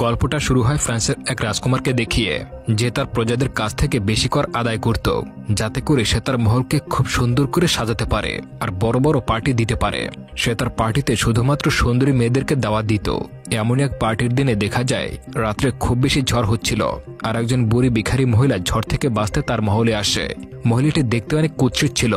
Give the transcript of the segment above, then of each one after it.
গল্পটা শুরু হয় ফ্রান্সের এক রাজকুমারকে দেখিয়ে, যে তার প্রজাদের কাছ থেকে বেশি কর আদায় করত, যাতে করে সে তার মহলকে খুব সুন্দর করে সাজাতে পারে আর বড় বড় পার্টি দিতে পারে। সে তার পার্টিতে শুধুমাত্র সুন্দরী মেয়েদেরকে দাওয়াত দিত। এমন এক পার্টির দিনে দেখা যায় রাত্রে খুব বেশি ঝড় হচ্ছিল, আর একজন বুড়ি ভিখারি মহিলা ঝড় থেকে বাঁচতে তার মহলে আসে। মহিলাটি দেখতে অনেক কুৎসিত ছিল।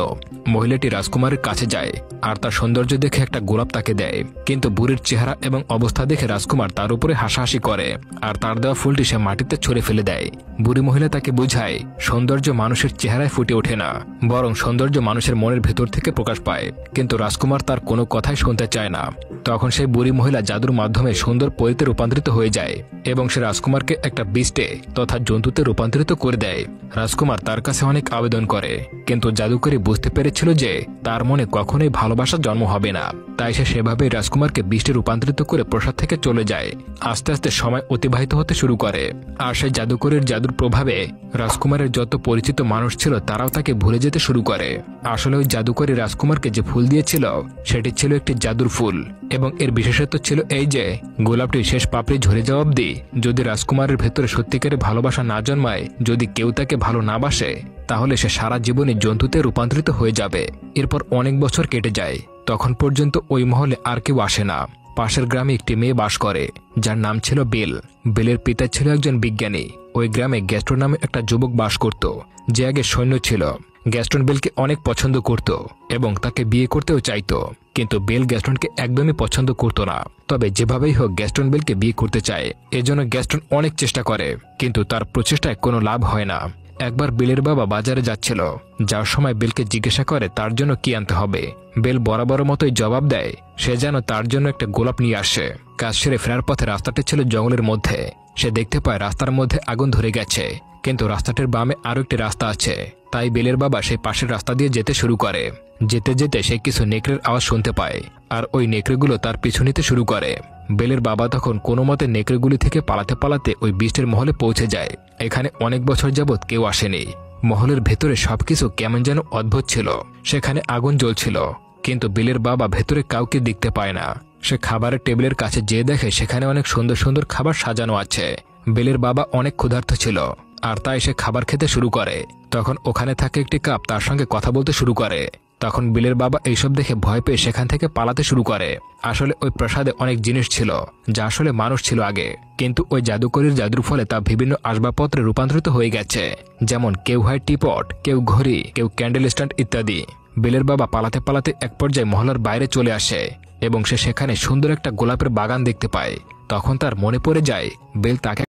মহিলাটি রাজকুমারের কাছে যায় আর তার সৌন্দর্য দেখে একটা গোলাপ তাকে দেয়, কিন্তু বুড়ির চেহারা এবং অবস্থা দেখে রাজকুমার তার উপরে হাসাহাসি করে আর তার দেওয়া ফুলটি সে মাটিতে ছুঁড়ে ফেলে দেয়। বুড়ি মহিলা তাকে বোঝায় সৌন্দর্য মানুষের চেহারায় ফুটে ওঠে না, বরং সৌন্দর্য মানুষের মনের ভেতর থেকে প্রকাশ পায়। কিন্তু রাজকুমার তার কোনো কথাই শুনতে চায় না। তখন সেই বুড়ি মহিলা জাদুর মাধ্যমে সুন্দর পরীতে রূপান্তরিত হয়ে যায় এবং সে রাজকুমারকে একটা বীষ্টে তথা জন্তুতে রূপান্তরিত করে দেয়। রাজকুমার তার কাছে অনেক আবেদন করে, কিন্তু জাদুকরী বুঝতে পেরেছিল যে তার মনে কখনোই ভালোবাসার জন্ম হবে না। তাই সে সেভাবেই রাজকুমারকে বীষ্টে রূপান্তরিত করে প্রাসাদ থেকে চলে যায়। আস্তে আস্তে সময় অতিবাহিত হতে শুরু করে, আর সেই জাদুকরীর জাদুর প্রভাবে রাজকুমারের যত পরিচিত মানুষ ছিল তারাও তাকে ভুলে যেতে শুরু করে। আসলে ওই জাদুকরী রাজকুমারকে যে ফুল দিয়েছিল সেটি ছিল একটি জাদুর ফুল, এবং এর বিশেষত্ব ছিল এই যে গোলাপটির শেষ পাপড়ি ঝরে যাওয়া অবধি যদি রাজকুমারের ভেতরে সত্যিকারের ভালোবাসা না জন্মায়, যদি কেউ তাকে ভালো না বাসে, তাহলে সে সারা জীবনে জন্তুতে রূপান্তরিত হয়ে যাবে। এরপর অনেক বছর কেটে যায়। তখন পর্যন্ত ওই মহলে আর কেউ আসে না। পাশের গ্রামে একটি মেয়ে বাস করে যার নাম ছিল বেল। বেলের পিতা ছিল একজন বিজ্ঞানী। ওই গ্রামে গ্যাস্টন নামে একটা যুবক বাস করত, যে আগে সৈন্য ছিল। গ্যাস্টন বেলকে অনেক পছন্দ করত এবং তাকে বিয়ে করতেও চাইত, কিন্তু বেল গ্যাস্টনকে একদমই পছন্দ করত না। তবে যেভাবেই হোক গ্যাস্টন বেলকে বিয়ে করতে চায়, এজন্য গ্যাস্টন অনেক চেষ্টা করে, কিন্তু তার প্রচেষ্টায় কোনো লাভ হয় না। একবার বেলের বাবা বাজারে যাচ্ছিল, যাওয়ার সময় বেলকে জিজ্ঞাসা করে তার জন্য কি আনতে হবে। বেল বরাবর মতোই জবাব দেয় সে যেন তার জন্য একটা গোলাপ নিয়ে আসে। কাজ সেরে ফেরার পথে রাস্তাটি ছিল জঙ্গলের মধ্যে। সে দেখতে পায় রাস্তার মধ্যে আগুন ধরে গেছে, কিন্তু রাস্তাটির বামে আরো একটি রাস্তা আছে। তাই বেলের বাবা সেই পাশের রাস্তা দিয়ে যেতে শুরু করে। যেতে যেতে সে কিছু নেকড়ের আওয়াজ শুনতে পায়, আর ওই নেকড়েগুলো তার পিছু নিতে শুরু করে। বেলের বাবা তখন কোনো মতে নেকড়েগুলি থেকে পালাতে পালাতে ওই বীষ্টের মহলে পৌঁছে যায়। এখানে অনেক বছর যাবৎ কেউ আসেনি। মহলের ভেতরে সবকিছু কেমন যেন অদ্ভুত ছিল। সেখানে আগুন জ্বলছিল, কিন্তু বেলের বাবা ভেতরে কাউকে দেখতে পায় না। সে খাবারের টেবিলের কাছে যেয়ে দেখে সেখানে অনেক সুন্দর সুন্দর খাবার সাজানো আছে। বেলের বাবা অনেক ক্ষুধার্ত ছিল, আর তাই সে খাবার খেতে শুরু করে। তখন ওখানে থাকে একটি কাপ তার সঙ্গে কথা বলতে শুরু করে। তখন বিলের বাবা এইসব দেখে ভয় পেয়ে সেখান থেকে পালাতে শুরু করে। আসলে ওই প্রাসাদে অনেক জিনিস ছিল যা আসলে মানুষ ছিল আগে, কিন্তু ওই জাদুকরীর জাদুর ফলে তা বিভিন্ন আসবাবপত্রে রূপান্তরিত হয়ে গেছে। যেমন কেউ হয় টিপট, কেউ ঘড়ি, কেউ ক্যান্ডেল স্ট্যান্ড ইত্যাদি। বিলের বাবা পালাতে পালাতে এক পর্যায়ে মহলার বাইরে চলে আসে এবং সে সেখানে সুন্দর একটা গোলাপের বাগান দেখতে পায়। তখন তার মনে পড়ে যায় বেল তাকে